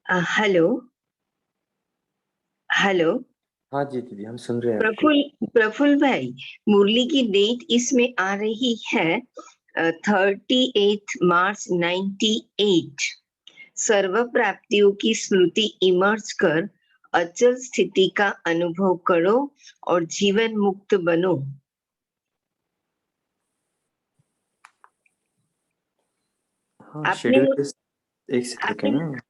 Hello. Hello. हाँ जी, दीदी हम सुन रहे हैं आपको। प्रफुल्ल भाई, मुरली की डेट इसमें आ रही है 38 मार्च 98। सर्व प्राप्तियों की स्मृति इमर्ज कर अचल स्थिति का अनुभव करो और जीवन मुक्त बनो। हाँ, आपने शेड्यूल एक सेकेंड आपने ना।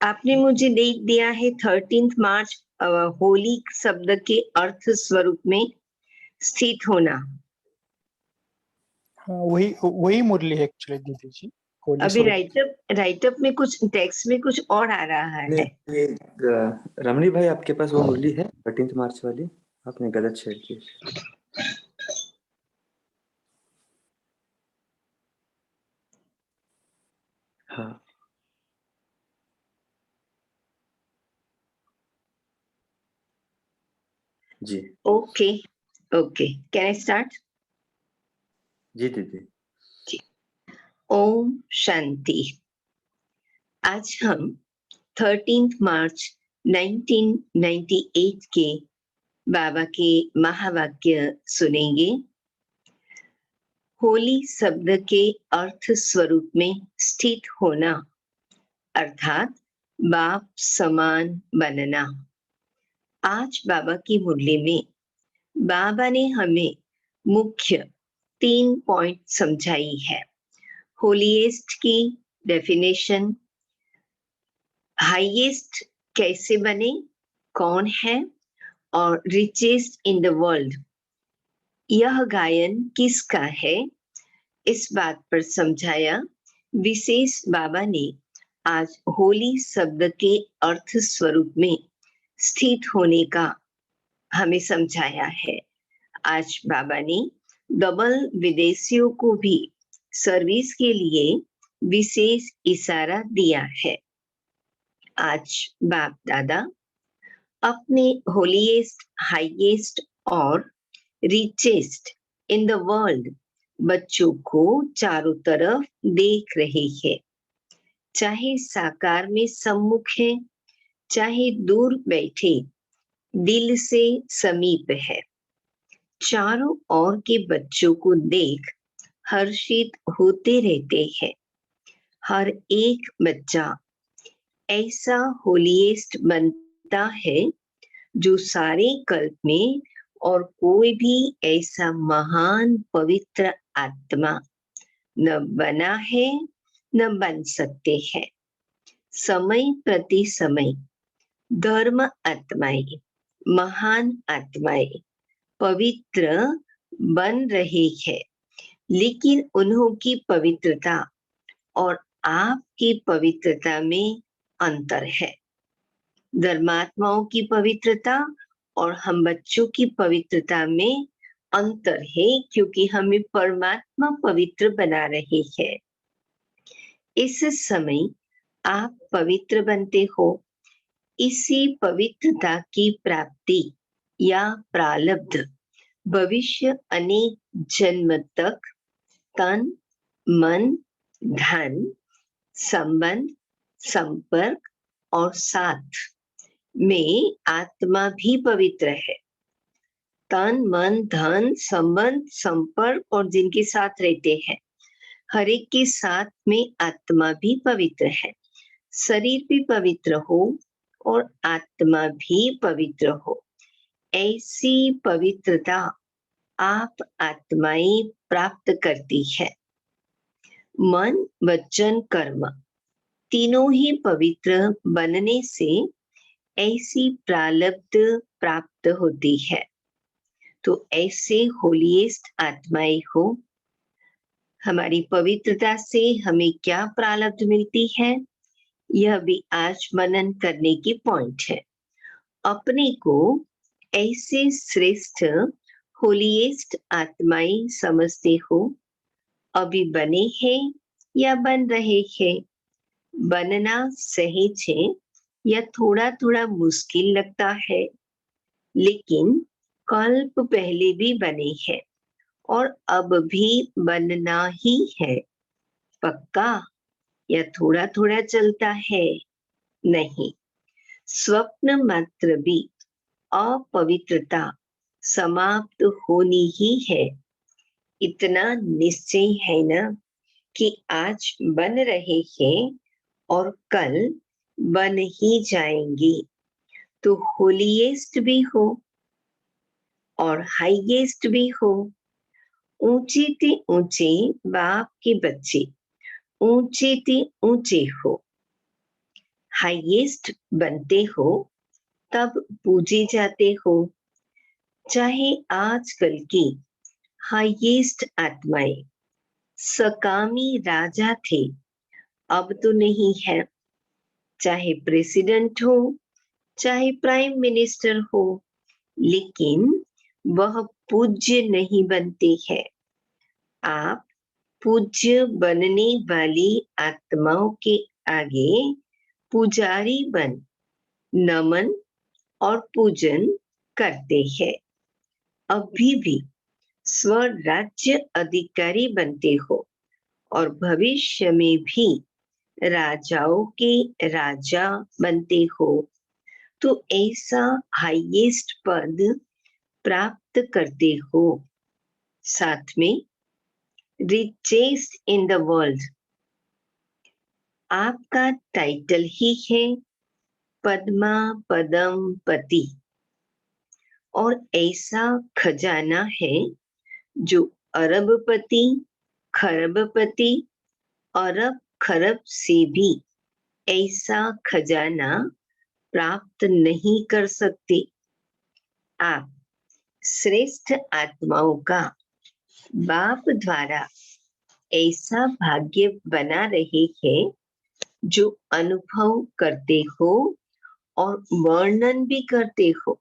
आपने मुझे डेट दिया है 13 मार्च। होली शब्द के अर्थ स्वरूप में स्थित होना। हाँ, वही वही मुरली है एक्चुअली दीदी जी। होली अभी स्वरूप। राइटअप में कुछ टेक्स्ट में कुछ और आ रहा नहीं, है। ये रमणी भाई आपके पास वो मुरली है 13 मार्च वाली? आपने गलत शेयर की। हाँ जी। Okay. Okay, can I start? जी दीदी। ओम शांति। आज हम 13 मार्च 1998 के बाबा के महावाक्य सुनेंगे। होली शब्द के अर्थ स्वरूप में स्थित होना अर्थात बाप समान बनना। आज बाबा की मुरली में बाबा ने हमें मुख्य 3 पॉइंट समझाई है। होलीएस्ट की डेफिनेशन, हाईएस्ट कैसे बने, कौन है, और रिचेस्ट इन द वर्ल्ड यह गायन किसका है, इस बात पर समझाया। विशेष बाबा ने आज होली शब्द के अर्थ स्वरूप में स्थित होने का हमें समझाया है। आज बाबा ने डबल विदेशियों को भी सर्विस के लिए विशेष इशारा दिया है। आज बाप दादा अपने होलीएस्ट, हाईएस्ट और रिचेस्ट इन द वर्ल्ड बच्चों को चारों तरफ देख रहे हैं, चाहे साकार में सम्मुख है, चाहे दूर बैठे दिल से समीप है। चारों ओर के बच्चों को देख हर्षित होते रहते हैं। हर एक बच्चा ऐसा होलीएस्ट बनता है जो सारे कल्प में और कोई भी ऐसा महान पवित्र आत्मा न बना है, न बन सकते हैं। समय प्रति समय धर्म आत्माएं, महान आत्माएं पवित्र बन रही है, लेकिन उन्हों की पवित्रता और आपकी पवित्रता में अंतर है। धर्मात्माओं की पवित्रता और हम बच्चों की पवित्रता में अंतर है, क्योंकि हमें परमात्मा पवित्र बना रही है। इस समय आप पवित्र बनते हो। इसी पवित्रता की प्राप्ति या प्रारब्ध भविष्य अनेक जन्म तक तन, मन, धन, संबंध, संपर्क और साथ में आत्मा भी पवित्र है। तन, मन, धन, संबंध, संपर्क और जिनके साथ रहते हैं, हर एक के साथ में आत्मा भी पवित्र है। शरीर भी पवित्र हो और आत्मा भी पवित्र हो। ऐसी पवित्रता आप आत्माएं प्राप्त करती है। मन, वचन, कर्म तीनों ही पवित्र बनने से ऐसी प्रारब्ध प्राप्त होती है। तो ऐसे होलीएस्ट आत्माएं हो। हमारी पवित्रता से हमें क्या प्रारब्ध मिलती है, यह भी आज मनन करने की पॉइंट है। अपने को ऐसे श्रेष्ठ होलीएस्ट आत्माएं समझते हो। अभी बने हैं या बन रहे हैं। बनना सहज है या थोड़ा थोड़ा मुश्किल लगता है, लेकिन कल्प पहले भी बने हैं और अब भी बनना ही है। पक्का या थोड़ा थोड़ा चलता है? नहीं, स्वप्न मात्र भी अपवित्रता समाप्त होनी ही है। इतना निश्चय है ना कि आज बन रहे हैं और कल बन ही जाएंगे, तो होलीएस्ट भी हो और हाईएस्ट भी हो। ऊंचे ते ऊंचे बाप के बच्चे ऊंचे ते ऊंचे हो, हाईएस्ट बनते हो तब पूजे जाते हो। चाहे आजकल की हाईएस्ट आत्माएं सकामी राजा थे, अब तो नहीं है। चाहे प्रेसिडेंट हो, चाहे प्राइम मिनिस्टर हो, लेकिन वह पूज्य नहीं बनते हैं। आप पूज्य बनने वाली आत्माओं के आगे पुजारी बन नमन और पूजन करते हैं। अभी भी स्वराज्य अधिकारी बनते हो और भविष्य में भी राजाओं के राजा बनते हो, तो ऐसा हाईएस्ट पद प्राप्त करते हो। साथ में रिचेस्ट इन द वर्ल्ड, आपका टाइटल ही है पद्मा पदम पति, और ऐसा खजाना है जो अरबपति खरबपति अरब खरब से भी ऐसा खजाना प्राप्त नहीं कर सकते। आप श्रेष्ठ आत्माओं का बाप द्वारा ऐसा भाग्य बना रहे हैं जो अनुभव करते हो और वर्णन भी करते हो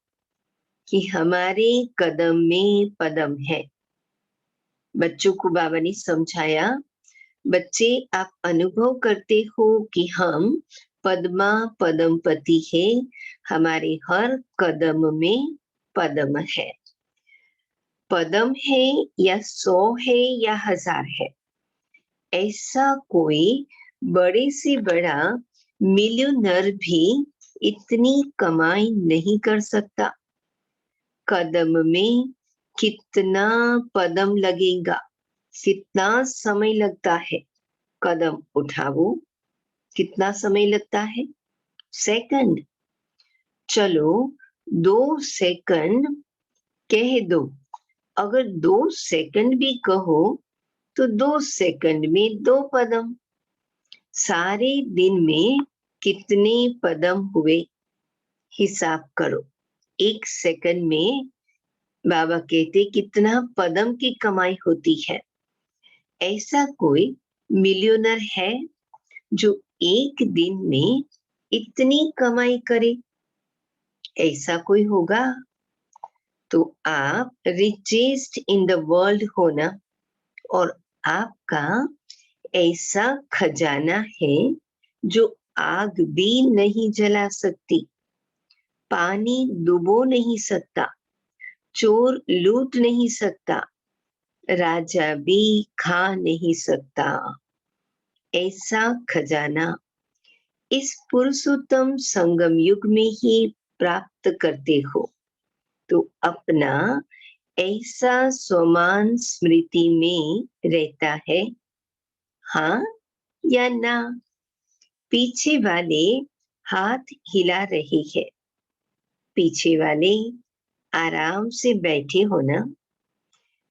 कि हमारे कदम में पदम है। बच्चों को बाबा ने समझाया, बच्चे आप अनुभव करते हो कि हम पद्मा पदमपति है, हमारे हर कदम में पदम है। पदम है या 100 है या 1000 है, ऐसा कोई बड़े से बड़ा मिलियनर भी इतनी कमाई नहीं कर सकता। कदम में कितना पदम लगेगा, कितना समय लगता है। कदम उठाओ, कितना समय लगता है? सेकंड। चलो 2 सेकंड कह दो, अगर 2 सेकंड भी कहो तो 2 सेकंड में 2 पदम। सारे दिन में कितने पदम हुए हिसाब करो। 1 सेकंड में बाबा कहते कितना पदम की कमाई होती है। ऐसा कोई मिलियनर है जो एक दिन में इतनी कमाई करे? ऐसा कोई होगा? तो आप रिचेस्ट इन द वर्ल्ड हो ना, और आपका ऐसा खजाना है जो आग भी नहीं जला सकती, पानी डुबो नहीं सकता, चोर लूट नहीं सकता, राजा भी खा नहीं सकता। ऐसा खजाना इस पुरुषोत्तम संगम युग में ही प्राप्त करते हो, तो अपना ऐसा स्वमान स्मृति में रहता है, हाँ या ना? पीछे वाले हाथ हिला रहे हैं, पीछे वाले आराम से बैठे हो ना।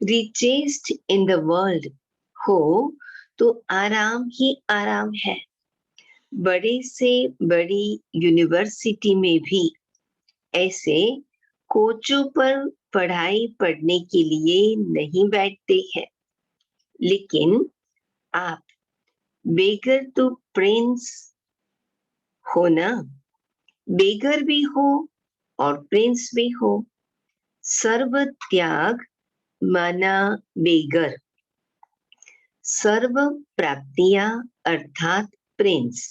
रिचेस्ट इन द वर्ल्ड हो तो आराम ही आराम है। बड़े से बड़ी यूनिवर्सिटी में भी ऐसे कोचों पर पढ़ाई पढ़ने के लिए नहीं बैठते हैं, लेकिन आप बेगर तो प्रिंस हो ना, बेगर भी हो और प्रिंस भी हो। सर्व त्याग माना बेगर, सर्व प्राप्तियां अर्थात प्रिंस।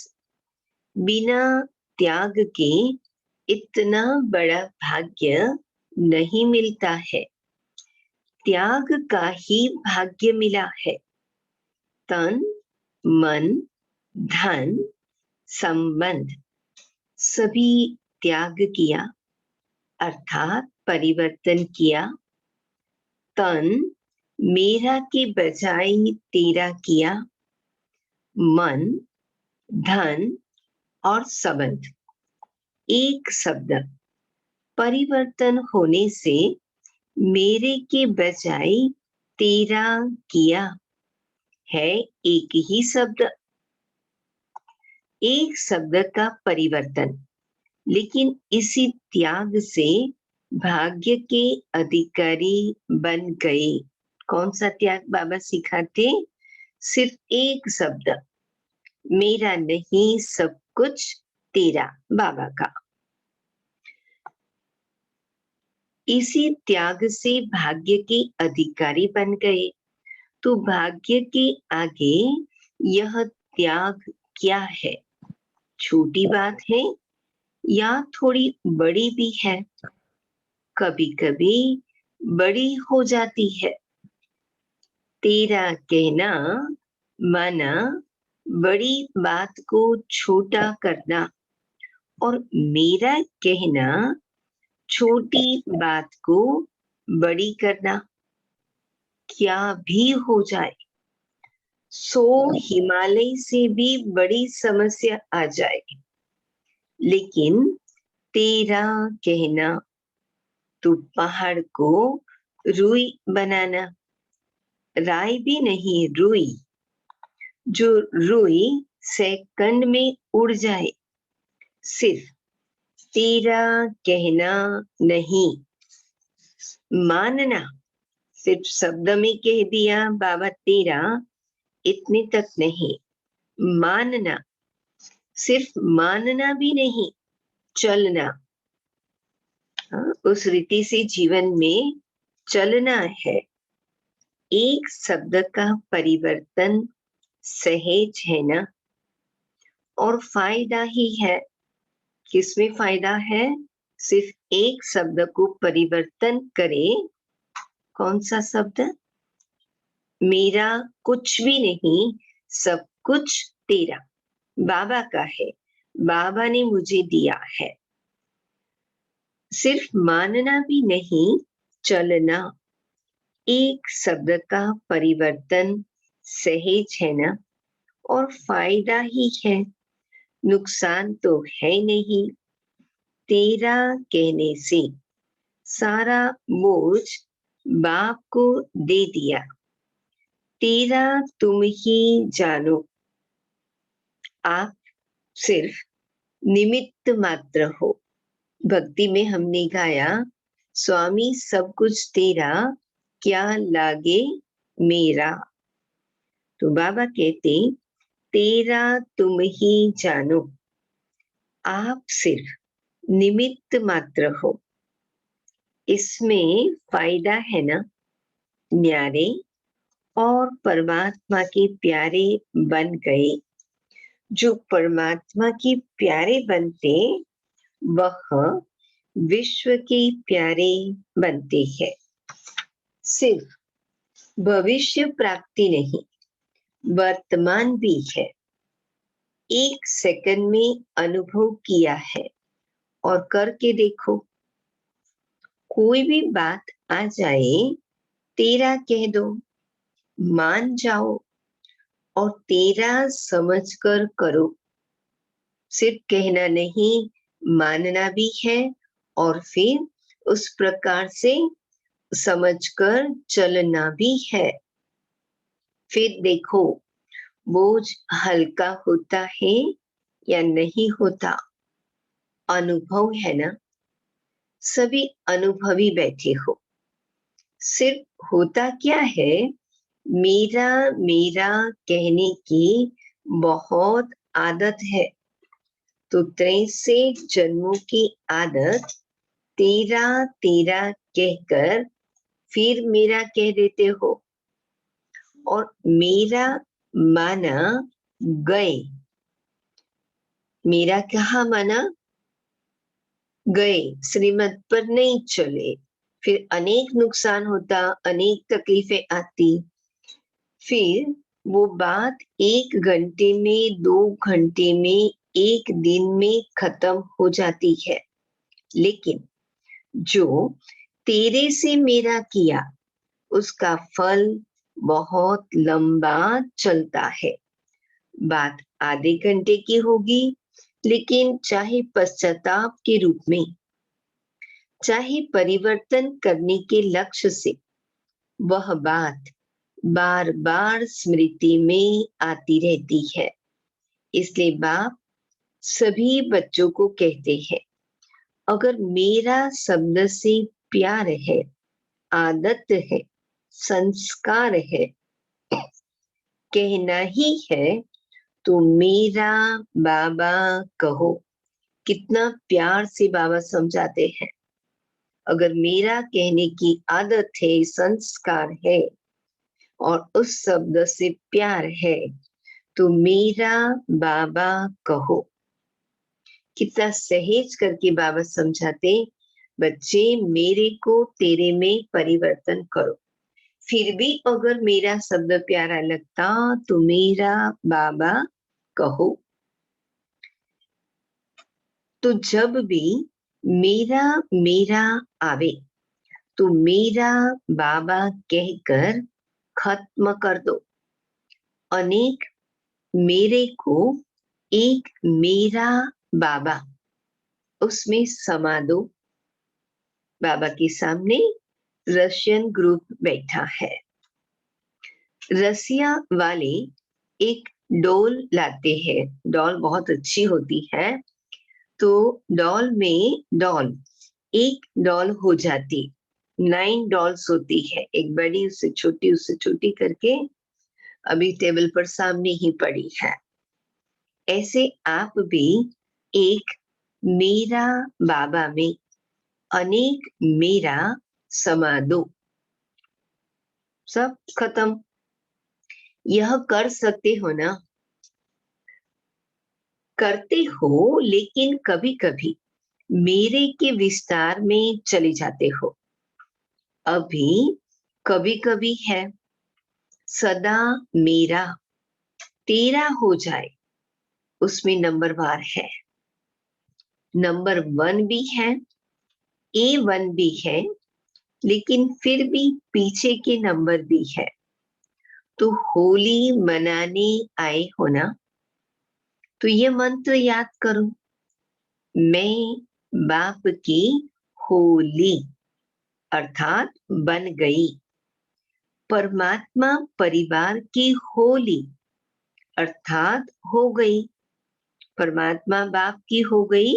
बिना त्याग के इतना बड़ा भाग्य नहीं मिलता है। त्याग का ही भाग्य मिला है। तन मन धन संबंध सभी त्याग किया अर्थात परिवर्तन किया। तन मेरा के बजाय तेरा किया। मन, धन और संबंध, एक शब्द परिवर्तन होने से मेरे के बजाय तेरा किया है। एक ही शब्द, एक शब्द का परिवर्तन, लेकिन इसी त्याग से भाग्य के अधिकारी बन गए। कौन सा त्याग बाबा सिखाते? सिर्फ एक शब्द, मेरा नहीं सब कुछ तेरा, बाबा का। इसी त्याग से भाग्य के अधिकारी बन गए। तो भाग्य के आगे यह त्याग क्या है? छोटी बात है या थोड़ी बड़ी भी है? कभी कभी बड़ी हो जाती है। तेरा कहना माना बड़ी बात को छोटा करना, और मेरा कहना छोटी बात को बड़ी करना। क्या भी हो जाए, 100 हिमालय से भी बड़ी समस्या आ जाए, लेकिन तेरा कहना तो पहाड़ को रुई बनाना। राई भी नहीं, रुई, जो रुई सेकंड में उड़ जाए। सिर्फ तेरा कहना नहीं, मानना। सिर्फ शब्द में कह दिया बाबा तेरा, इतने तक नहीं। मानना, सिर्फ मानना भी नहीं, चलना। उस रीति से जीवन में चलना है। एक शब्द का परिवर्तन सहज है ना, और फायदा ही है। किसमें फायदा है? सिर्फ एक शब्द को परिवर्तन करे। कौन सा शब्द? मेरा कुछ भी नहीं, सब कुछ तेरा, बाबा का है, बाबा ने मुझे दिया है। सिर्फ मानना भी नहीं, चलना। एक शब्द का परिवर्तन सहज है ना, और फायदा ही है, नुकसान तो है नहीं। तेरा कहने से सारा बोझ बाप को दे दिया। तेरा तुम ही जानो। आप सिर्फ निमित्त मात्र हो। भक्ति में हमने गाया, स्वामी सब कुछ तेरा, क्या लागे मेरा। तो बाबा कहते, तेरा तुम ही जानो। आप सिर्फ निमित्त मात्र हो। इसमें फायदा है ना, न्यारे और परमात्मा के प्यारे बन गए। जो परमात्मा के प्यारे बनते, वह विश्व के प्यारे बनते हैं। सिर्फ भविष्य प्राप्ति नहीं, वर्तमान भी है। एक सेकंड में अनुभव किया है और करके देखो। कोई भी बात आ जाए, तेरा कह दो, मान जाओ और तेरा समझकर करो। सिर्फ कहना नहीं, मानना भी है, और फिर उस प्रकार से समझकर चलना भी है। फिर देखो बोझ हल्का होता है या नहीं होता। अनुभव है ना, सभी अनुभवी बैठे हो। सिर्फ होता क्या है, मेरा मेरा कहने की बहुत आदत है। तो 63 जन्मों की आदत, तेरा तेरा कहकर फिर मेरा कह देते हो, और मेरा माना गए। मेरा कहा माना गए, श्रीमत पर नहीं चले, फिर अनेक नुकसान होता, अनेक तकलीफें आती। फिर वो बात 1 घंटे में, 2 घंटे में, एक दिन में खत्म हो जाती है, लेकिन जो तेरे से मेरा किया उसका फल बहुत लंबा चलता है। बात आधे घंटे की होगी, लेकिन चाहे पश्चाताप के रूप में, चाहे परिवर्तन करने के लक्ष्य से, वह बात बार बार स्मृति में आती रहती है। इसलिए बाप सभी बच्चों को कहते हैं, अगर मेरा शब्द से प्यार है, आदत है, संस्कार है, कहना ही है, तो मेरा बाबा कहो। कितना प्यार से बाबा समझाते हैं। अगर मेरा कहने की आदत है, संस्कार है और उस शब्द से प्यार है, तो मेरा बाबा कहो। कितना सहज करके बाबा समझाते, बच्चे मेरे को तेरे में परिवर्तन करो। फिर भी अगर मेरा शब्द प्यारा लगता तो मेरा बाबा कहो। तो जब भी मेरा मेरा आवे तो मेरा बाबा कहकर खत्म कर दो। अनेक मेरे को एक मेरा बाबा उसमें समा दो। बाबा के सामने रशियन ग्रुप बैठा है। रसिया वाले एक डॉल लाते हैं। डॉल बहुत अच्छी होती है, तो डॉल में डॉल एक डॉल हो जाती, 9 डॉल्स होती है, एक बड़ी उससे छोटी करके अभी टेबल पर सामने ही पड़ी है। ऐसे आप भी एक मेरा बाबा में अनेक मेरा समा दो। सब खत्म। यह कर सकते हो ना? करते हो, लेकिन कभी कभी मेरे के विस्तार में चले जाते हो। अभी कभी कभी है, सदा मेरा तेरा हो जाए, उसमें नंबर वार है। नंबर 1 भी है, A1 भी है, लेकिन फिर भी पीछे के नंबर भी है। तो होली मनाने आए हो ना, तो ये मंत्र याद करो, मैं बाप की होली अर्थात बन गई। परमात्मा परिवार की होली अर्थात हो गई। परमात्मा बाप की हो गई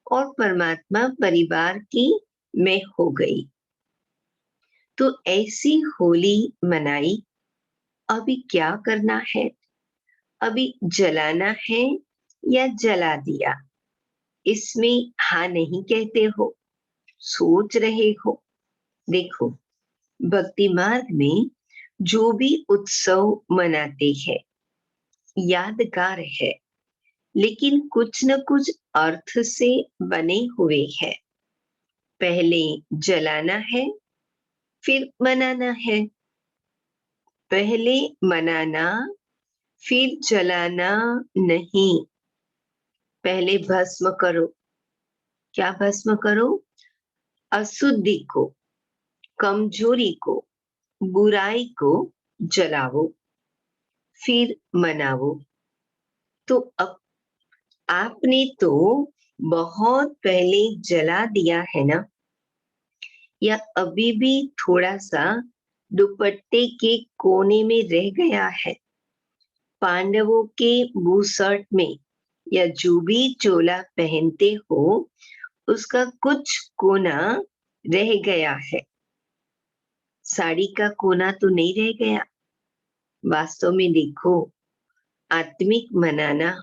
और परमात्मा परिवार की मैं हो गई। तो ऐसी होली मनाई। अभी क्या करना है? अभी जलाना है या जला दिया, इसमें हाँ नहीं कहते हो, सोच रहे हो। देखो, भक्ति मार्ग में जो भी उत्सव मनाते हैं यादगार है, लेकिन कुछ न कुछ अर्थ से बने हुए हैं। पहले जलाना है, फिर मनाना है। पहले मनाना, फिर जलाना नहीं। पहले भस्म करो। क्या भस्म करो? अशुद्धि को, कमजोरी को, बुराई को जलाओ, फिर मनाओ। तो अब आपने तो बहुत पहले जला दिया है ना, या अभी भी थोड़ा सा दुपट्टे के कोने में रह गया है? पांडवों के बूशर्ट में या जो भी चोला पहनते हो उसका कुछ कोना रह गया है, साड़ी का कोना तो नहीं रह गया। वास्तव में देखो, आत्मिक मनाना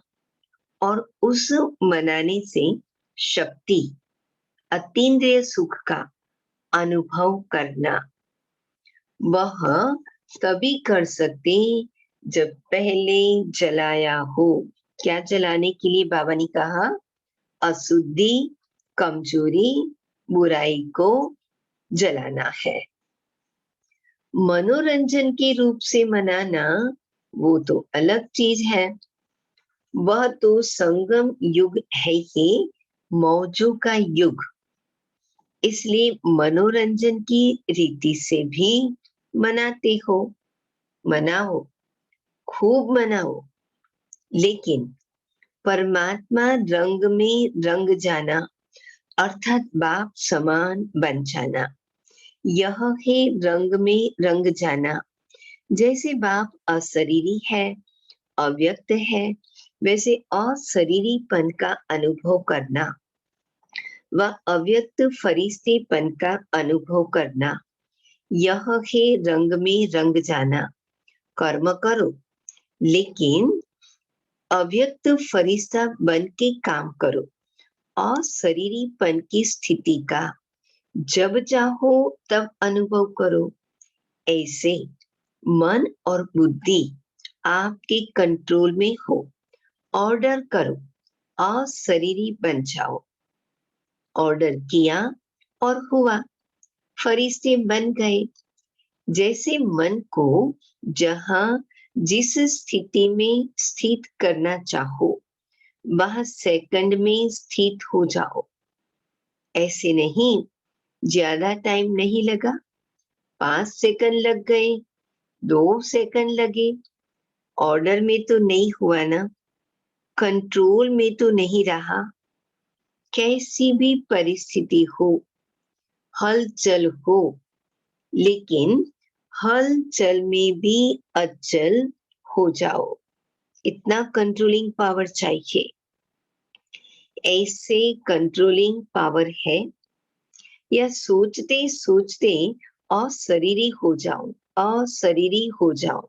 और उस मनाने से शक्ति, अतीन्द्रिय सुख का अनुभव करना, वह तभी कर सकते जब पहले जलाया हो। क्या जलाने के लिए बाबा ने कहा? अशुद्धि, कमजोरी, बुराई को जलाना है। मनोरंजन के रूप से मनाना वो तो अलग चीज है। वह तो संगम युग है, ये मौजों का युग। इसलिए मनोरंजन की रीति से भी मनाते हो, मनाओ, खूब मनाओ, लेकिन परमात्मा रंग में रंग जाना अर्थात बाप समान बन जाना, यह है रंग में रंग जाना। जैसे बाप अशरीरी है, अव्यक्त है, वैसे अशरीरीपन का अनुभव करना व अव्यक्त फरिश्तेपन का अनुभव करना, यह है रंग में रंग जाना। कर्म करो, लेकिन अव्यक्त फरिश्ता बन के काम करो। अशरीरीपन की स्थिति का जब चाहो तब अनुभव करो। ऐसे मन और बुद्धि आपके कंट्रोल में हो। ऑर्डर करो, अशरीरी बन जाओ। ऑर्डर किया और हुआ, फरिश्ते बन गए। जैसे मन को जहां जिस स्थिति में स्थित करना चाहो वह सेकंड में स्थित हो जाओ। ऐसे नहीं, ज्यादा टाइम नहीं लगा, 5 सेकंड लग गए, 2 सेकंड लगे, ऑर्डर में तो नहीं हुआ ना, कंट्रोल में तो नहीं रहा। कैसी भी परिस्थिति हो, हलचल हो, लेकिन हलचल में भी अचल हो जाओ। इतना कंट्रोलिंग पावर चाहिए। ऐसे कंट्रोलिंग पावर है, या सोचते सोचते अशरीरी हो जाओ, अशरीरी हो जाओ।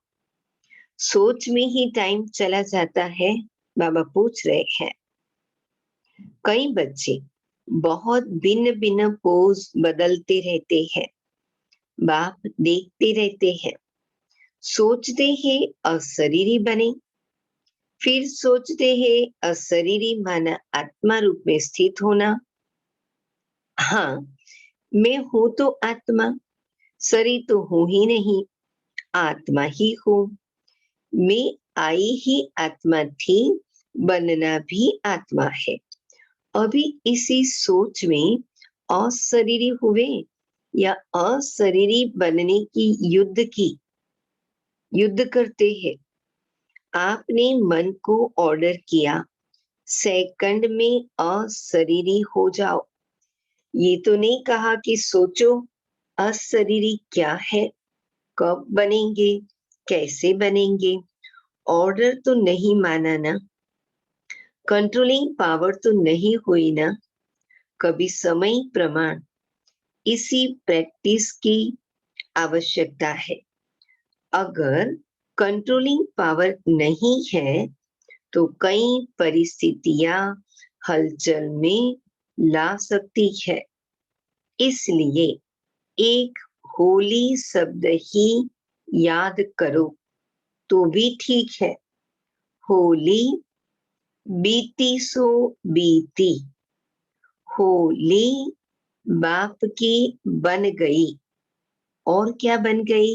सोच में ही टाइम चला जाता है। बाबा पूछ रहे हैं, कई बच्चे बहुत भिन्न भिन्न पोज बदलते रहते हैं, बाप देखते रहते हैं। सोचते हैं अशरीरी बने, फिर सोचते हैं अशरीरी माना आत्मा रूप में स्थित होना। हाँ, मैं हूं तो आत्मा, शरीर तो हूं ही नहीं, आत्मा ही हूं। मैं आई ही आत्मा थी, बनना भी आत्मा है। अभी इसी सोच में अशरीरी हुए या अशरीरी बनने की युद्ध करते हैं। आपने मन को ऑर्डर किया, सेकंड में अशरीरी हो जाओ। ये तो नहीं कहा कि सोचो अशरीरी क्या है, कब बनेंगे, कैसे बनेंगे। ऑर्डर तो नहीं माना ना, कंट्रोलिंग पावर तो नहीं हुई ना। कभी समय प्रमाण इसी प्रैक्टिस की आवश्यकता है। अगर कंट्रोलिंग पावर नहीं है तो कई परिस्थितियां हलचल में ला सकती है। इसलिए एक होली शब्द ही याद करो तो भी ठीक है। होली, बीती सो बीती। होली बाप की बन गई। और क्या बन गई?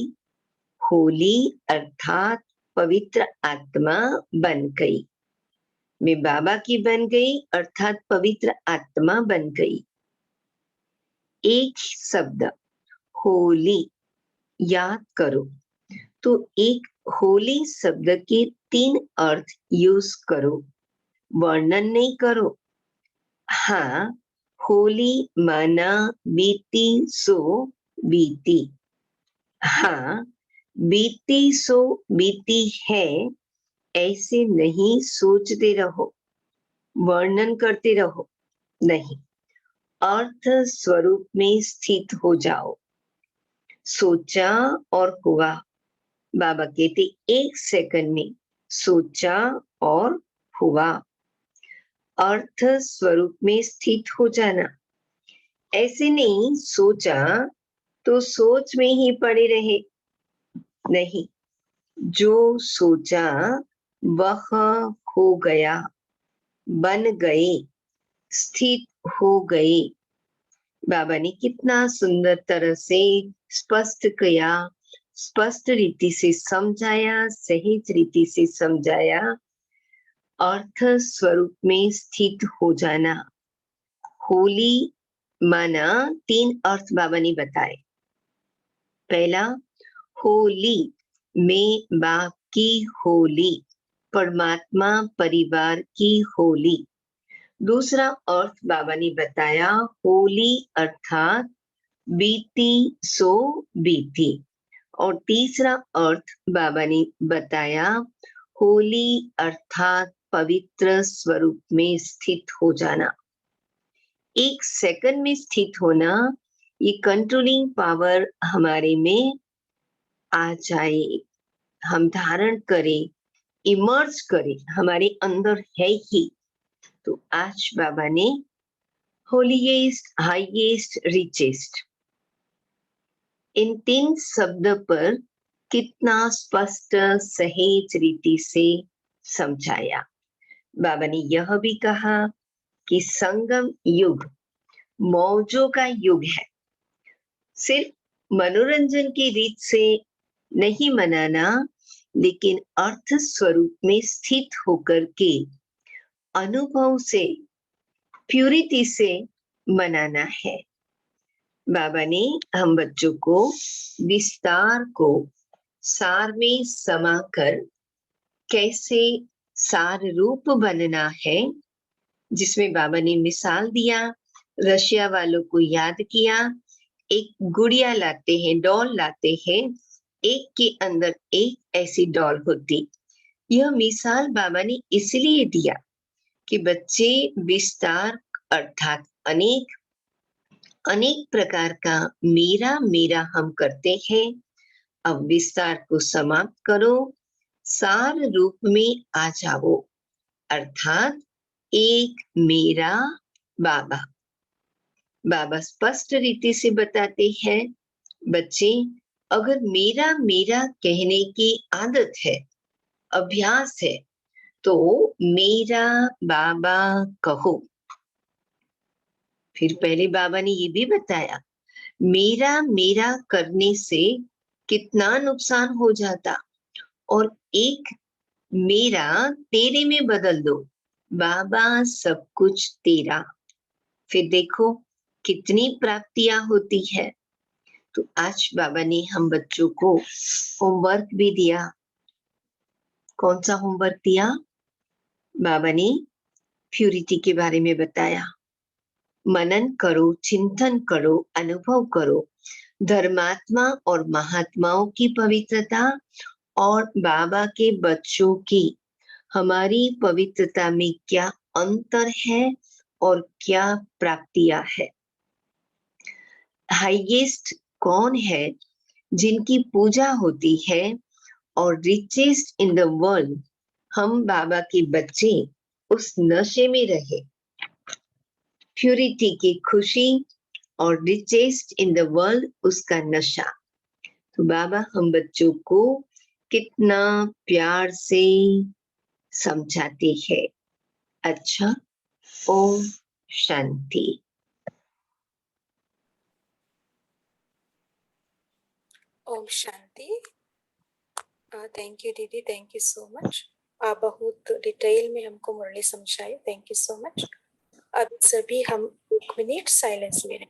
होली अर्थात पवित्र आत्मा बन गई। मैं बाबा की बन गई अर्थात पवित्र आत्मा बन गई। एक शब्द होली याद करो तो एक होली शब्द के 3 अर्थ यूज करो, वर्णन नहीं करो। हाँ, होली माना बीती सो बीती। हाँ, बीती सो बीती है, ऐसे नहीं सोचते रहो, वर्णन करते रहो। नहीं, अर्थ स्वरूप में स्थित हो जाओ। सोचा और हुआ। बाबा कहते 1 सेकंड में सोचा और हुआ। अर्थ स्वरूप में स्थित हो जाना। ऐसे नहीं सोचा तो सोच में ही पड़े रहे। नहीं, जो सोचा वह हो गया, बन गए, स्थित हो गए। बाबा ने कितना सुंदर तरह से स्पष्ट किया, स्पष्ट रीति से समझाया, सहज रीति से समझाया। अर्थ स्वरूप में स्थित हो जाना। होली माना 3 अर्थ बाबा ने बताए। पहला, होली में बाप की होली, परमात्मा परिवार की होली। दूसरा अर्थ बाबा ने बताया, होली अर्थात बीती सो बीती। और तीसरा अर्थ बाबा ने बताया, होली अर्थात पवित्र स्वरूप में स्थित हो जाना। 1 सेकंड में स्थित होना, ये कंट्रोलिंग पावर हमारे में आ जाए, हम धारण करें, इमर्ज करें, हमारे अंदर है ही। तो आज बाबा ने होलीएस्ट, हाईएस्ट, रिचेस्ट, इन 3 शब्द पर कितना स्पष्ट सहेज रीति से समझाया। बाबा ने यह भी कहा कि संगम युग मौजों का युग है। सिर्फ मनोरंजन की रीत से नहीं मनाना, लेकिन अर्थ स्वरूप में स्थित होकर के अनुभव से, प्यूरिटी से मनाना है। बाबा ने हम बच्चों को विस्तार को सार में समाकर कैसे सार रूप बनना है, जिसमें बाबा ने मिसाल दिया, रशिया वालों को याद किया। एक गुड़िया लाते हैं, डॉल लाते हैं, एक के अंदर एक ऐसी डॉल होती। यह मिसाल बाबा ने इसलिए दिया कि बच्चे विस्तार अर्थात अनेक प्रकार का मेरा मेरा हम करते हैं। अब विस्तार को समाप्त करो, सार रूप में आ जाओ, अर्थात एक मेरा बाबा। बाबा स्पष्ट रीति से बताते हैं, बच्चे अगर मेरा मेरा कहने की आदत है, अभ्यास है, तो मेरा बाबा कहो। फिर पहले बाबा ने ये भी बताया, मेरा मेरा करने से कितना नुकसान हो जाता, और एक मेरा तेरे में बदल दो, बाबा सब कुछ तेरा। फिर देखो कितनी प्राप्तियां होती है। तो आज बाबा ने हम बच्चों को होमवर्क भी दिया। कौन सा होमवर्क दिया? बाबा ने प्यूरिटी के बारे में बताया। मनन करो, चिंतन करो, अनुभव करो, धर्मात्मा और महात्माओं की पवित्रता और बाबा के बच्चों की हमारी पवित्रता में क्या अंतर है और क्या प्राप्तियां है। हाईएस्ट कौन है जिनकी पूजा होती है, और रिचेस्ट इन द वर्ल्ड हम बाबा के बच्चे उस नशे में रहे, प्यूरिटी की खुशी, और रिचेस्ट इन द वर्ल्ड उसका नशा। तो बाबा हम बच्चों को कितना प्यार से समझाते हैं। अच्छा, ओम शांति। ओम शांति। थैंक यू दीदी, थैंक यू सो मच। आप बहुत डिटेल में हमको मुरली समझाई, थैंक यू सो मच। अब सभी हम 1 मिनट साइलेंस में रहें।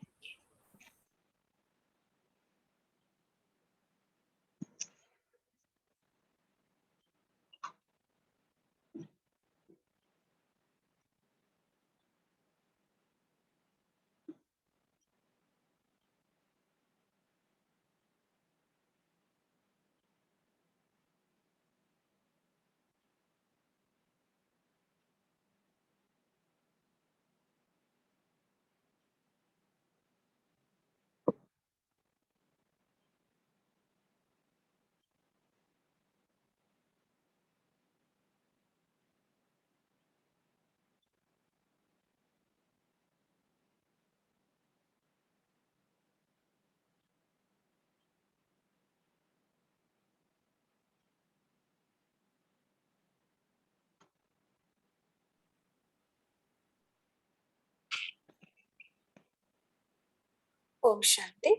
ओम शांति।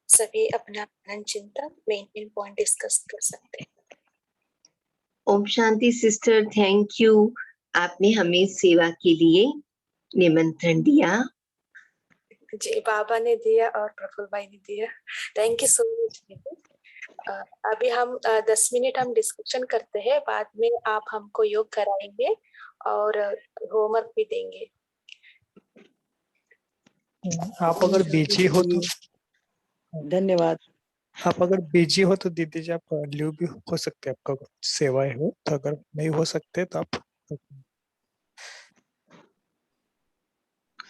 सभी अपना आनंद चिंतन मेन पॉइंट डिस्कस कर सकते हैं। Om Shanti sister, thank you. आपने हमें सेवा के लिए निमंत्रण दिया। जी, बाबा ने दिया और प्रफुल्ल भाई ने दिया। थैंक यू सो मच दीदी। अभी हम 10 मिनट हम डिस्कशन करते हैं, बाद में आप हमको योग कराएंगे और होमवर्क भी देंगे। आप अगर बिजी हो तो धन्यवाद। आप अगर बिजी हो तो दीदी जी आप लीव भी हो सकते हैं, आपका सेवाएं हो तो। अगर नहीं हो सकते तो आप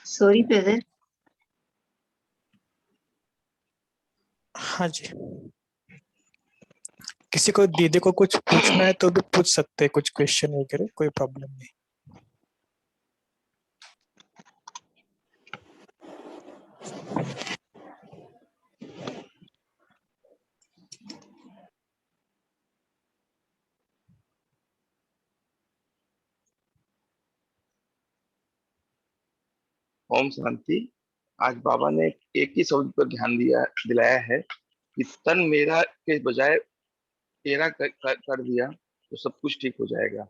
सॉरी ब्रदर। हाँ जी, किसी को दीदी को कुछ पूछना है तो भी पूछ सकते हैं, कुछ क्वेश्चन वगैरह, कोई प्रॉब्लम नहीं। ओम शांति। आज बाबा ने एक ही शब्द पर ध्यान दिलाया है कि तन मेरा के बजाय तेरा कर दिया तो सब कुछ ठीक हो जाएगा।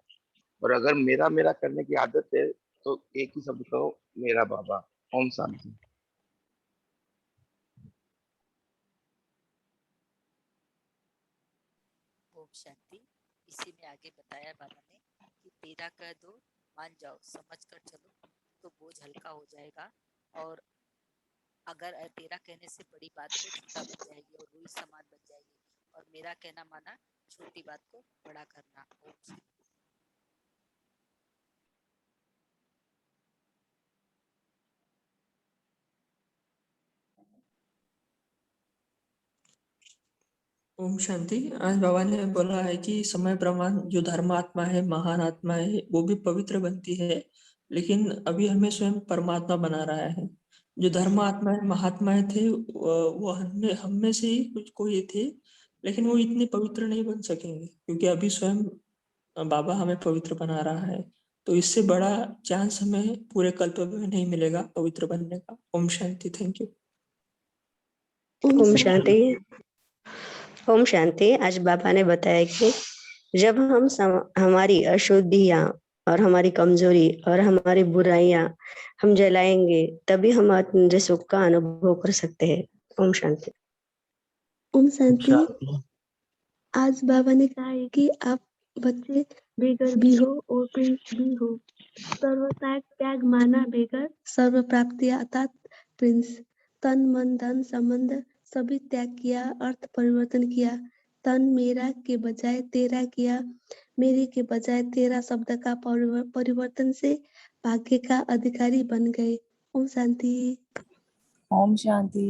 और अगर मेरा मेरा करने की आदत है तो एक ही शब्द कहो, मेरा बाबा। ओम शांति। ओम शांति। इसी में आगे बताया बाबा ने कि तेरा कह दो, मान जाओ, समझ कर चलो तो बोझ हल्का हो जाएगा। और अगर तेरा कहने से बड़ी बात को छोटा बन जाएगी और रूल समान बन जाएगी, और मेरा कहना माना छोटी बात को बड़ा करना। ओम शांति। ओम शांति। आज बाबा ने बोला है कि समय प्रमाण जो धर्मात्मा है, महान आत्मा है, वो भी पवित्र बनती है, लेकिन अभी हमें स्वयं परमात्मा बना रहा है। जो धर्मात्मा है, महात्माएं थे, वो हम में से ही कुछ कोई थे, लेकिन वो इतने पवित्र नहीं बन सकेंगे क्योंकि अभी स्वयं बाबा हमें पवित्र बना रहा है। तो इससे बड़ा चांस हमें पूरे कल्प में नहीं मिलेगा पवित्र बनने का। ओम शांति। Thank you. ओम शांति। ओम शांति। आज बाबा ने बताया कि जब हम हमारी अशुद्धियां और हमारी कमजोरी और हमारी बुराइयां हम जलाएंगे, तभी हम आत्म सुख का अनुभव कर सकते हैं। ओम शांति। ओम शांति। आज बाबा ने कहा है कि आप बच्चे बेघर भी हो और प्रिंस भी हो। सर्वत्याग त्याग माना बेघर, सर्व प्राप्ति अर्थात प्रिंस। तन मन धन संबंध सभी त्याग किया, अर्थ परिवर्तन किया। तन मेरा के बजाय तेरा किया, मेरे के बजाय तेरा शब्द का परिवर्तन से भाग्य का अधिकारी बन गए। ओम शांति। ओम शांति।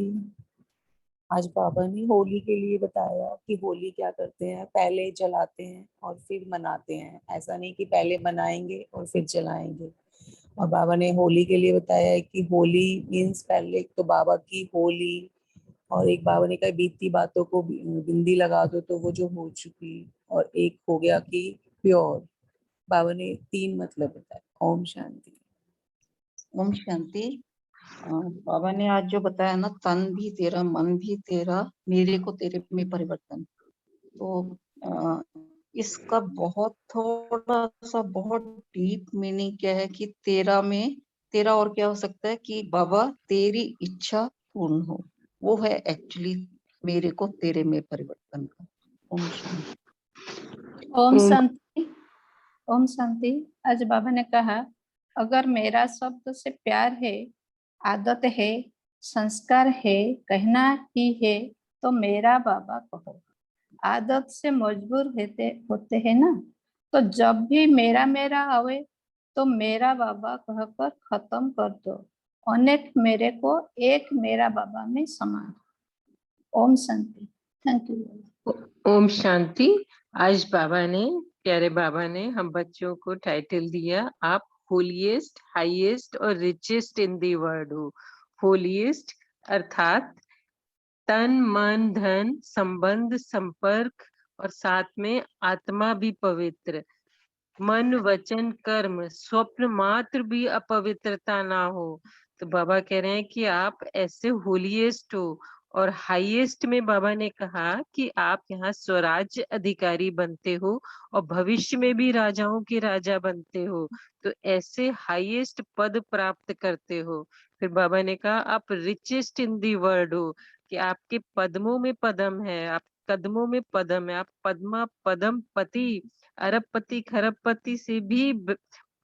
आज बाबा ने होली के लिए बताया कि होली क्या करते हैं, पहले जलाते हैं और फिर मनाते हैं। ऐसा नहीं कि पहले मनाएंगे और फिर जलाएंगे। और बाबा ने होली के लिए बताया है कि होली मीन्स पहले तो बाबा की होली, और एक बाबा ने कहा बीती बातों को बिंदी लगा दो तो वो जो हो चुकी, और एक हो गया कि प्योर। बाबा ने 3 मतलब बताया। ओम शांति। ओम शांति। बाबा ने आज जो बताया ना, तन भी तेरा, मन भी तेरा, मेरे को तेरे में परिवर्तन, तो इसका बहुत थोड़ा सा बहुत डीप मीनिंग क्या है कि तेरा में तेरा और क्या हो सकता है कि बाबा तेरी इच्छा पूर्ण हो, वो है एक्चुअली मेरे को तेरे में परिवर्तन का। ओम शांति। ओम शांति। ओम शांति। आज बाबा ने कहा अगर मेरा शब्द से प्यार है, आदत है, संस्कार है, कहना ही है तो मेरा बाबा कहो। आदत से मजबूर होते हैं ना, तो जब भी मेरा मेरा आवे तो मेरा बाबा कहकर खत्म कर दो। अनेक मेरे को एक मेरा बाबा में समान। ओम शांति। Thank you. ओम शांति। आज बाबा ने, प्यारे बाबा ने हम बच्चों को टाइटल दिया, आप होलीएस्ट, हाईएस्ट और रिचेस्ट इन दी वर्ल्ड हो। होलीएस्ट अर्थात तन मन धन संबंध संपर्क और साथ में आत्मा भी पवित्र, मन वचन कर्म स्वप्न मात्र भी अपवित्रता ना हो। तो बाबा कह रहे हैं कि आप ऐसे होलीएस्ट हो, और हाईएस्ट में बाबा ने कहा कि आप यहाँ स्वराज्य अधिकारी बनते हो और भविष्य में भी राजाओं के राजा बनते हो, तो ऐसे हाईएस्ट पद प्राप्त करते हो। फिर बाबा ने कहा आप रिचेस्ट इन दी वर्ल्ड हो, कि आपके पद्मों में पदम है, आप कदमों में पदम है, आप पद्मा पदम पति, अरबपति खरबपति से भी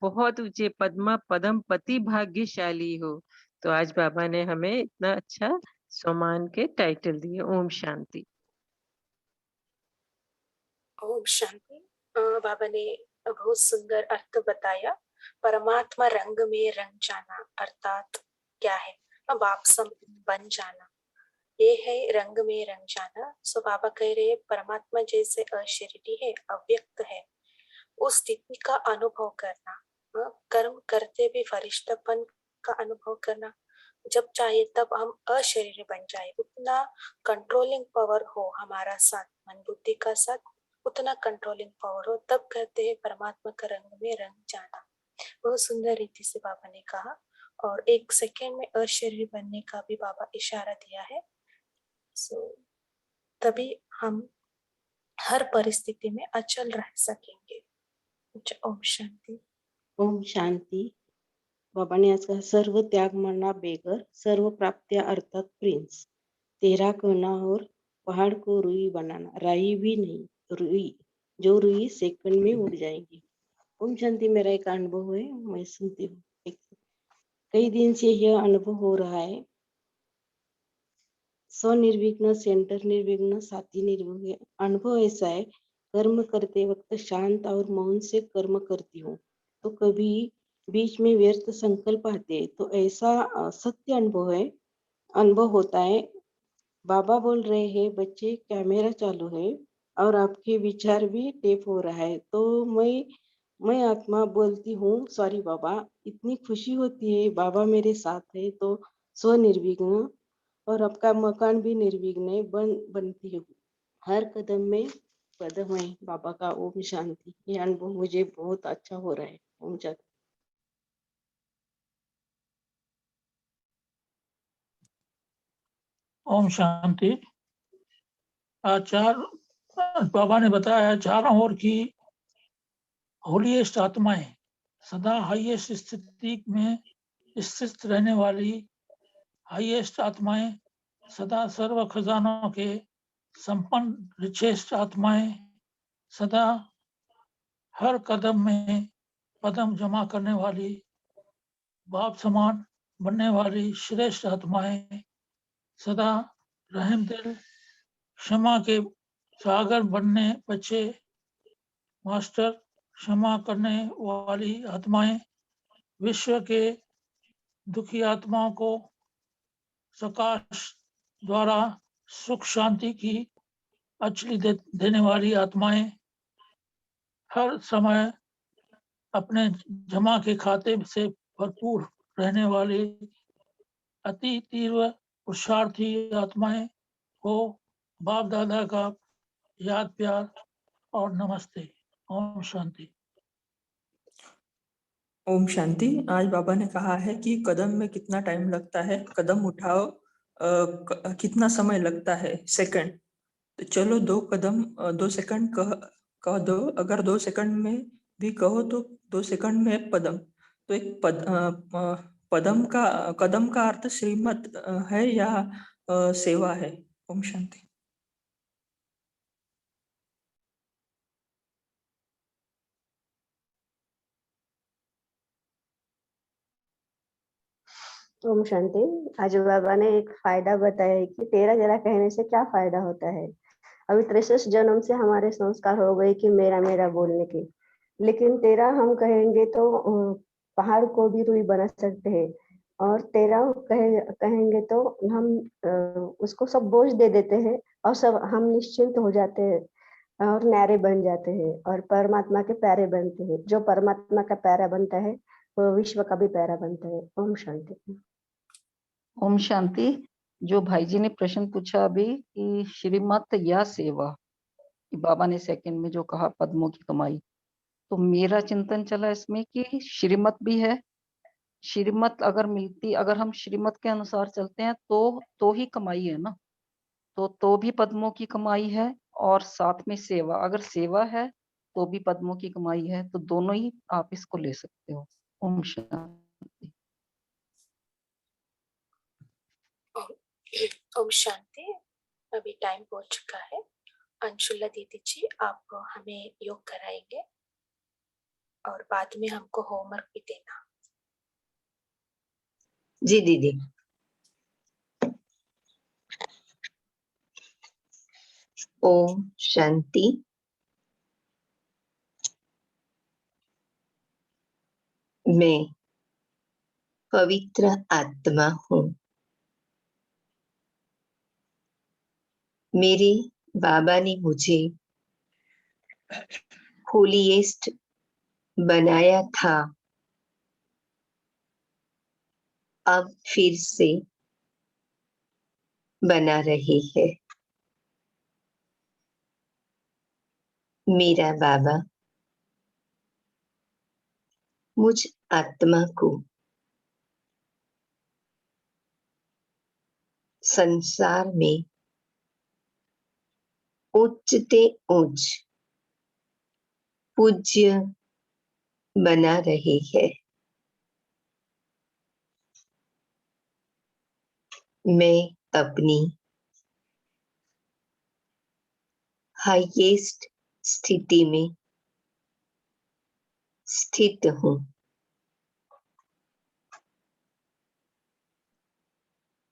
बहुत ऊंचे पद्मा पदम पति भाग्यशाली हो। तो आज बाबा ने हमें इतना अच्छा सम्मान के टाइटल दिए। ओम शांति। ओम शांति। बाबा ने बहुत सुंदर अर्थ बताया। परमात्मा रंग में रंग जाना अर्थात क्या है? बाप सम बन जाना, ये है रंग में रंग जाना। सो बाबा कह रहे परमात्मा जैसे अशरीरी है, अव्यक्त है, उस स्थिति का अनुभव करना, कर्म करते भी फरिश्तापन का अनुभव करना। जब चाहे तब हम अशरीरी बन जाए, उतना कंट्रोलिंग पावर हो हमारा साथ, मन बुद्धि का साथ, उतना कंट्रोलिंग पावर हो, तब कहते हैं परमात्मा का रंग में रंग जाना। बहुत सुंदर रीति से बाबा ने कहा। और एक सेकेंड में अशरीरी बनने का भी बाबा इशारा दिया है। सो तभी हम हर परिस्थिति में अचल रह सकेंगे। ओम शांति। ओम शांति। बाबा ने आज कहा सर्व त्याग मरना बेगर, सर्व प्राप्तियां अर्थात प्रिंस, तेरा कहना और पहाड़ को रुई बनाना, राई भी नहीं रुई, जो रुई सेकंड में उड़ जाएगी। ओम शांति। मेरा एक अनुभव है, मैं सुनती हूँ। कई दिन से यह अनुभव हो रहा है, स्वनिर्विघ्न, सेंटर निर्विघ्न, साथी निर्विघ्न। अनुभव ऐसा है, कर्म करते वक्त शांत और मौन से कर्म करती हूँ, तो कभी बीच में व्यर्थ संकल्प आते, तो ऐसा सत्य अनुभव होता है। बाबा बोल रहे हैं बच्चे कैमरा चालू है और आपके विचार भी टेप हो रहा है, तो मैं आत्मा बोलती हूँ सॉरी बाबा। इतनी खुशी होती है बाबा मेरे साथ है, तो स्वनिर्विघ्न और आपका मकान भी निर्विघ्न है, बनती है हर कदम में कदम है बाबा का। ओम शांति। ये अनुभव मुझे बहुत अच्छा हो रहा है। ओम शांति। ओम शांति। बाबा ने बताया चारों ओर की होलीएस्ट आत्माएं, सदा हाईएस्ट स्थिति में स्थित रहने वाली हाईएस्ट आत्माएं, सदा सर्व खजानों के संपन्न रिचेस्ट आत्माएं, सदा हर कदम में कदम जमा करने वाली बाप समान बनने वाली श्रेष्ठ आत्माएं, सदा रहम दिल क्षमा के सागर बनने बच्चे, मास्टर क्षमा करने वाली आत्माएं, विश्व के दुखी आत्माओं को सकाश द्वारा सुख शांति की अंजलि देने वाली आत्माएं, हर समय अपने जमा के खाते से भरपूर रहने वाली अति तीव्र पुरुषार्थी आत्माएं को बाप दादा का याद प्यार और नमस्ते। ओम शांति। ओम शांति। आज बाबा ने कहा है कि कदम में कितना टाइम लगता है, कदम उठाओ कितना समय लगता है, सेकंड। तो चलो 2 कदम 2 सेकंड कह दो, अगर 2 सेकंड में भी कहो तो 2 सेकंड में पदम। तो एक कदम का अर्थ श्रीमत है या सेवा है। ओम शांति। ओम शांति। आज बाबा ने एक फायदा बताया है कि तेरा जरा कहने से क्या फायदा होता है। अभी 63 जन्म से हमारे संस्कार हो गए कि मेरा मेरा बोलने के, लेकिन तेरा हम कहेंगे तो पहाड़ को भी रुई बना सकते हैं, और तेरा कहेंगे तो हम उसको सब बोझ दे देते हैं और सब हम निश्चिंत हो जाते हैं और न्यारे बन जाते हैं और परमात्मा के प्यारे बनते हैं। जो परमात्मा का प्यारा बनता है वो विश्व का भी प्यारा बनता है। ओम शांति। ओम शांति। जो भाई जी ने प्रश्न पूछा अभी कि श्रीमत या सेवा, बाबा ने सेकंड में जो कहा पद्मों की कमाई, तो मेरा चिंतन चला इसमें कि श्रीमत भी है। श्रीमत अगर मिलती, अगर हम श्रीमत के अनुसार चलते हैं तो ही कमाई है ना। तो भी पद्मों की कमाई है, और साथ में सेवा, अगर सेवा है तो भी पद्मों की कमाई है, तो दोनों ही आप इसको ले सकते हो। ओम शांति। ओम शांति। अभी टाइम हो चुका है। अंशुला दीदी जी, आप हमें योग कराएंगे और बाद में हमको होमवर्क भी देना। जी दीदी। ओम शांति। मैं पवित्र आत्मा हूँ। मेरे बाबा ने मुझे होलीएस्ट बनाया था, अब फिर से बना रहे हैं। मेरा बाबा मुझ आत्मा को संसार में उच्चते उच्च पूज्य बना रहे हैं। मैं अपनी हाईएस्ट स्थिति में स्थित हूँ।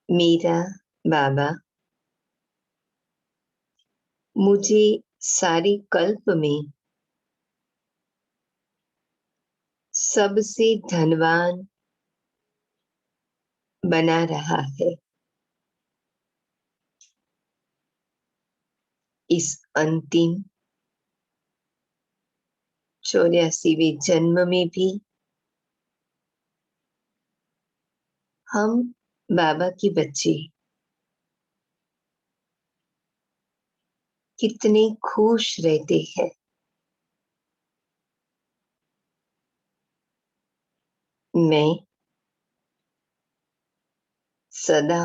मेरा बाबा मुझे सारे कल्प में सबसे धनवान बना रहा है। इस अंतिम 84वें जन्म में भी हम बाबा के बच्चे कितने खुश रहते हैं। मैं सदा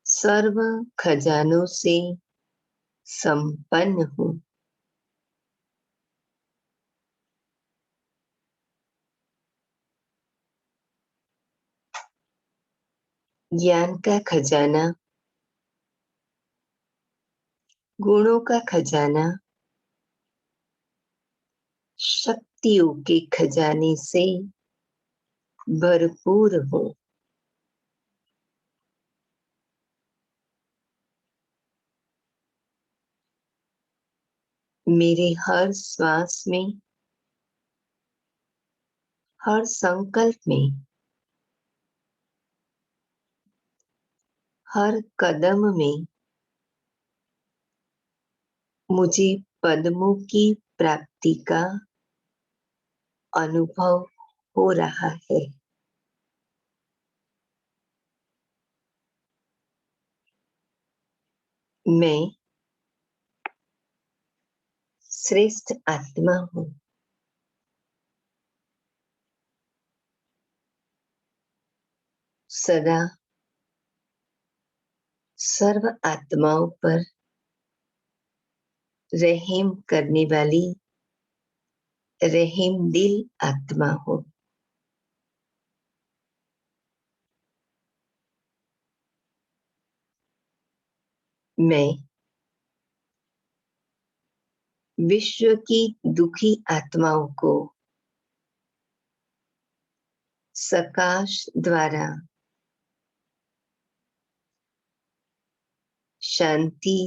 सर्व खजानों से संपन्न हूँ। ज्ञान का खजाना, गुणों का खजाना, शक्तियों के खजाने से भरपूर हूँ। मेरे हर श्वास में, हर संकल्प में, हर कदम में मुझे पद्मों की प्राप्ति का अनुभव हो रहा है। मैं श्रेष्ठ आत्मा हूँ। सदा सर्व आत्माओं पर रहम करने वाली रहम दिल आत्मा हूँ। मैं विश्व की दुखी आत्माओं को सकाश द्वारा शांति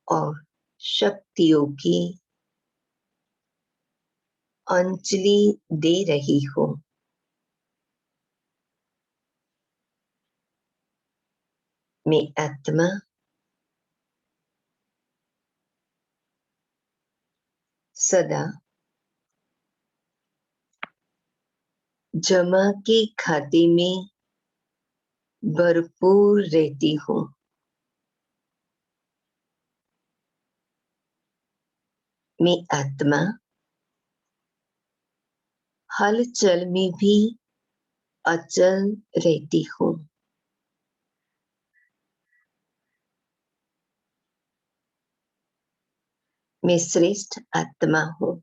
और शक्तियों की अंजलि दे रही हूँ। मैं आत्मा सदा जमा के खाते में भरपूर रहती हूँ। मैं आत्मा हलचल में भी अचल रहती हूँ। मैं श्रेष्ठ आत्मा हूँ।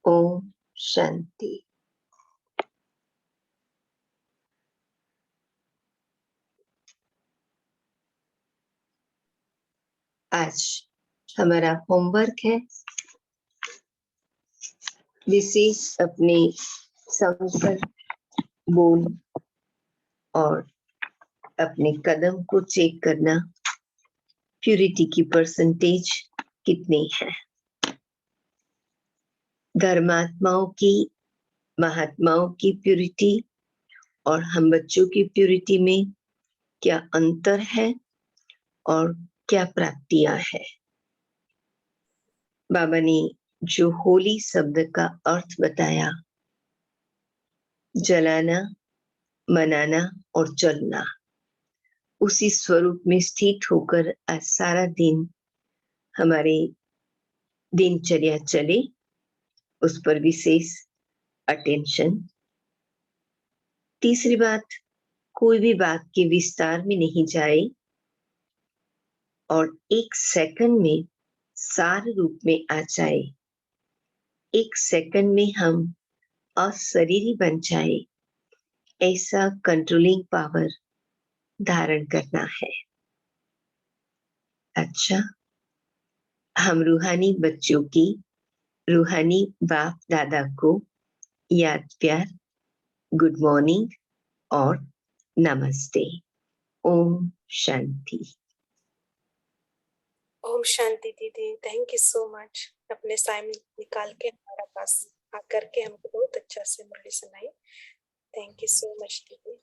ओम शांति। आज हमारा होमवर्क है विशेष अपने संकल्प, बोल और अपने कदम को चेक करना, प्यूरिटी की परसेंटेज कितनी है। धर्मात्माओं की, महात्माओं की प्यूरिटी और हम बच्चों की प्यूरिटी में क्या अंतर है और क्या प्राप्तियां है। बाबा ने जो होली शब्द का अर्थ बताया, जलाना, मनाना और चलना, उसी स्वरूप में स्थित होकर आज सारा दिन हमारे दिनचर्या चले, उस पर विशेष अटेंशन। तीसरी बात, कोई भी बात के विस्तार में नहीं जाए और एक सेकंड में सार रूप में आ जाए, एक सेकंड में हम अशरीरी बन जाए, ऐसा कंट्रोलिंग पावर धारण करना है। अच्छा, हम रूहानी बच्चों की, रूहानी बाप दादा को याद प्यार, गुड मॉर्निंग और नमस्ते। ओम शांति। ओम शांति दीदी, थैंक यू सो मच। अपने टाइम निकाल के हमारा पास आकर के हमको बहुत अच्छा से मुरली सुनाई। थैंक यू सो मच दीदी।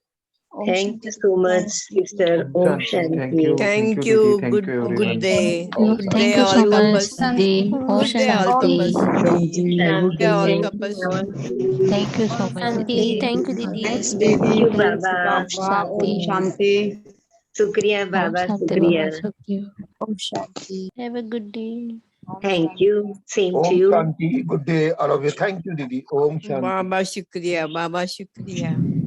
Thank you so much, sister. Om Shanti. Thank you. Good day. Good day, Thank you all so much, couples. Dee. Om Good day, all couples. Shanti. Good day, all Thank couples. you. Thank you so much, Shanti. Didi. Thank you, Didi. Thanks, Thank Didi. you, Thanks, Baba. Baba. Om Shanti. शुक्रिया Om बाबा, Shanti, शुक्रिया। Baba. Shanti. Om Shanti. Have a good day. Thank you. Same to Om you. Shanti. Good day, all of you. Thank you, Didi. Om Shanti. Baba Shukriya. Baba Shukriya.